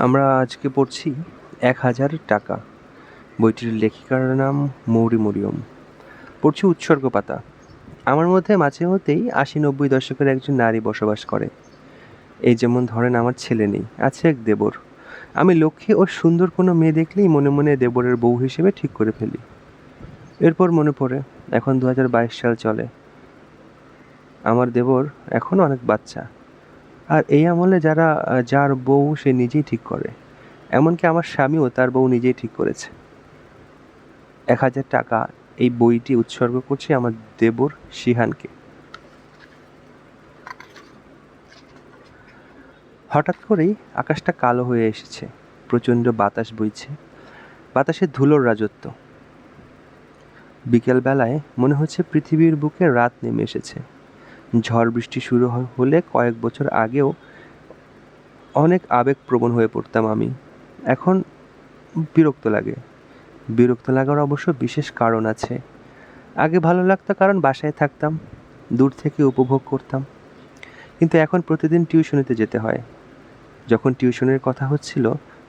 আমরা আজকে পড়ছি ১,০০০ টাকা। বইটির লেখিকার নাম মৌরি মরিয়ম। পড়ছি উৎসর্গ পাতা। আমার মধ্যে মাঝে মধ্যেই ৮০-৯০ দশকের একজন নারী বসবাস করে। এই যেমন ধরেন, আমার ছেলে নেই, আছে এক দেবর। আমি লক্ষ্মী ও সুন্দর কোনো মেয়ে দেখলেই মনে মনে দেবরের বউ হিসেবে ঠিক করে ফেলি। এরপর মনে পড়ে, এখন ২০২২ সাল চলে। আমার দেবর এখনও অনেক বাচ্চা। আর এই আমলে যার বউ সে নিজেই ঠিক করে। এমনকি আমার স্বামীও তার বউ নিজেই ঠিক করেছে। ১,০০০ টাকা এই বইটি উৎসর্গ করছি আমার দেবর শিহানকে। হঠাৎ করেই আকাশটা কালো হয়ে এসেছে। প্রচণ্ড বাতাস বইছে, বাতাসে ধুলোর রাজত্ব। বিকেলবেলায় মনে হচ্ছে পৃথিবীর বুকে রাত নেমে এসেছে। ঝড় বৃষ্টি শুরু হলে কয়েক বছর আগেও অনেক আবেগপ্রবণ হয়ে পড়তাম আমি। এখন বিরক্ত লাগে। বিরক্ত লাগার অবশ্য বিশেষ কারণ আছে। আগে ভালো লাগতো কারণ বাসায় থাকতাম, দূর থেকে উপভোগ করতাম। কিন্তু এখন প্রতিদিন টিউশনিতে যেতে হয়। যখন টিউশনের কথা হচ্ছিল,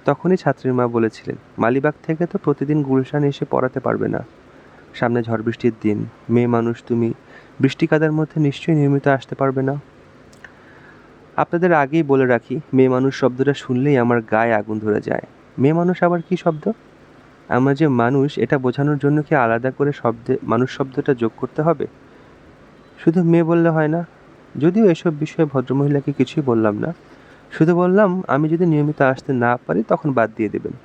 তখনই ছাত্রীর মা বলেছিলেন, মালিবাগ থেকে তো প্রতিদিন গুলশান এসে পড়াতে পারবে না। সামনে ঝড় বৃষ্টির দিন, মেয়ে মানুষ তুমি, বৃষ্টি কাদার মধ্যে নিশ্চয়ই নিয়মিত আসতে পারবে না। আপনাদের আগেই বলে রাখি, মেয়ে মানুষ শব্দটা শুনলেই আমার গায়ে আগুন ধরে যায়। মেয়ে মানুষ আবার কি শব্দ? আমরা যে মানুষ এটা বোঝানোর জন্য কি আলাদা করে মানুষ শব্দটা যোগ করতে হবে? শুধু মেয়ে বললে হয় না? যদিও এসব বিষয়ে ভদ্রমহিলাকে কিছুই বললাম না, শুধু বললাম আমি যদি নিয়মিত আসতে না পারি তখন বাদ দিয়ে দেবেন।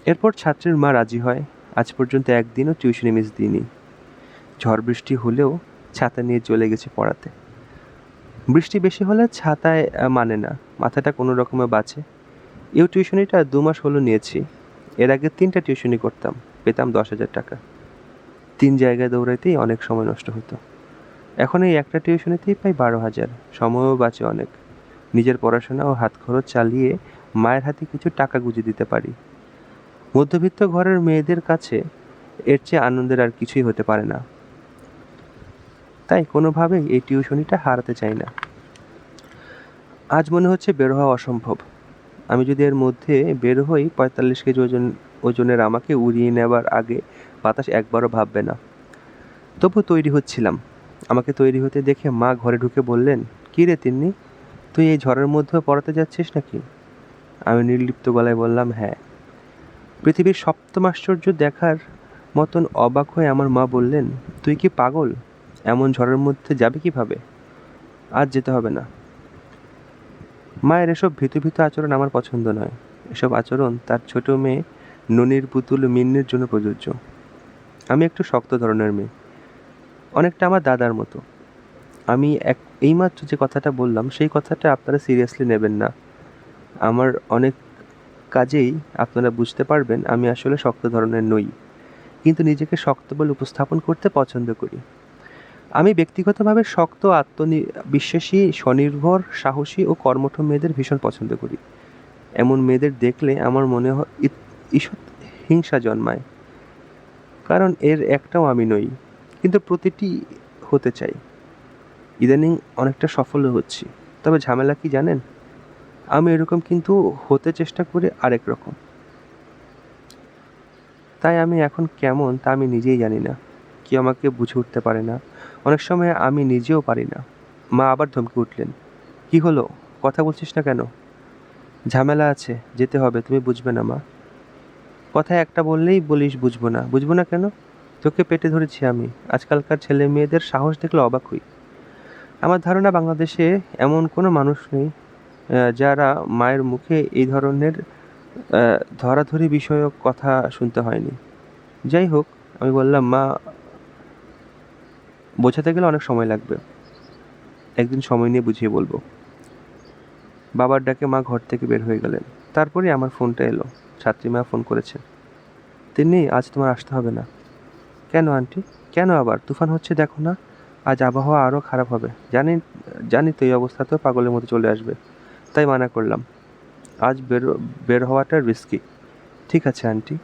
এরপর ছাত্রীর মা রাজি হয়। আজ পর্যন্ত একদিনও টিউশনি মিস দিইনি। ঝড় বৃষ্টি হলেও ছাতা নিয়ে চলে গেছে পড়াতে। বৃষ্টি বেশি হলে ছাতায় মানে না, মাথাটা কোনো রকমে বাঁচে। এই টিউশনিটা ২ মাস হলো নিয়েছি। এর আগে ৩টা টিউশনি করতাম, পেতাম ১০,০০০ টাকা। ৩ জায়গায় দৌড়াইতেই অনেক সময় নষ্ট হতো। এখন এই একটা টিউশনিতেই পাই ১২,০০০। সময়ও বাঁচে অনেক। নিজের পড়াশোনা ও হাত খরচ চালিয়ে মায়ের হাতে কিছু টাকা গুঁজে দিতে পারি। মধ্যবিত্ত ঘরের মেয়েদের কাছে এর চেয়ে আনন্দের আর কিছুই হতে পারে না। তাই কোনোভাবেই এই টিউশনিটা হারাতে চাই না। আজ মনে হচ্ছে বের হওয়া অসম্ভব। আমি যদি এর মধ্যে বের হই, ৪৫ কেজি ওজনের আমাকে উড়িয়ে নেবার আগে বাতাস একবারও ভাববে না। তবু তৈরি হচ্ছিলাম। আমাকে তৈরি হতে দেখে মা ঘরে ঢুকে বললেন, কী রে তিন্নি, তুই এই ঝড়ের মধ্যেও পড়াতে যাচ্ছিস নাকি? আমি নির্লিপ্ত গলায় বললাম, হ্যাঁ। পৃথিবীর সপ্তম আশ্চর্য দেখার মতন অবাক হয়ে আমার মা বললেন, তুই কি পাগল? এমন ঝড়ের মধ্যে যাবে কিভাবে? আজ যেতে হবে না। মায়ের এসব ভীতু ভীতু আচরণ আমার পছন্দ নয়। এসব আচরণ তার ছোট মেয়ে ননির পুতুল মিন্নির জন্য প্রযোজ্য। আমি একটু শক্ত ধরনের মেয়ে, অনেকটা আমার দাদার মতো। আমি এইমাত্র যে কথাটা বললাম সেই কথাটা আপনারা সিরিয়াসলি নেবেন না। আমার অনেক কাজেই আপনারা বুঝতে পারবেন আমি আসলে শক্ত ধরনের নই, কিন্তু নিজেকে শক্ত বলে উপস্থাপন করতে পছন্দ করি। আমি ব্যক্তিগতভাবে শক্ত, আত্মবিশ্বাসী, স্বনির্ভর, সাহসী ও কর্মঠ মেয়েদের ভীষণ পছন্দ করি। এমন মেয়েদের দেখলে আমার মনে হয় ঈষৎ হিংসা জন্মায়, কারণ এর একটাও আমি নই, কিন্তু প্রতিটি হতে চাই। ইদানিং অনেকটা সফলও হচ্ছি। তবে ঝামেলা কি জানেন? আমি এরকম, কিন্তু হতে চেষ্টা করি আরেক রকম। তাই আমি এখন কেমন তা আমি নিজেই জানি না। কেউ আমাকে বুঝে উঠতে পারে না। অনেক সময় আমি নিজেও পারি না। মা আবার ধমকে উঠলেন, কি হলো, কথা বলছিস না কেন? ঝামেলা আছে, যেতে হবে, তুমি বুঝবে না মা। কথা একটা বললেই বলিস বুঝবো না। বুঝবো না কেন? তোকে পেটে ধরেছি আমি। আজকালকার ছেলে মেয়েদের সাহস দেখলে অবাক হই। আমার ধারণা বাংলাদেশে এমন কোনো মানুষ নেই যারা মায়ের মুখে এই ধরনের ধরাধরি বিষয়ক কথা শুনতে হয়নি। যাই হোক, আমি বললাম, মা, বোঝাতে গেলে অনেক সময় লাগবে। একদিন সময় নিয়ে বুঝিয়ে বলবো। বাবার ডাকে মা ঘর থেকে বের হয়ে গেলেন। তারপরে আমার ফোনটা এলো। ছাত্রীমা ফোন করেছে, তিন্নি, আজ তোমার আসতে হবে না। কেন আন্টি? কেন আবার? তুফান হচ্ছে, দেখো না। আজ আবহাওয়া আরও খারাপ হবে। জানি, জানি তো এই অবস্থাতেও পাগলের মতো চলে আসবে, তাই মানা করলাম। আজ বের হওয়াটা রিস্কি। ঠিক আছে আন্টি।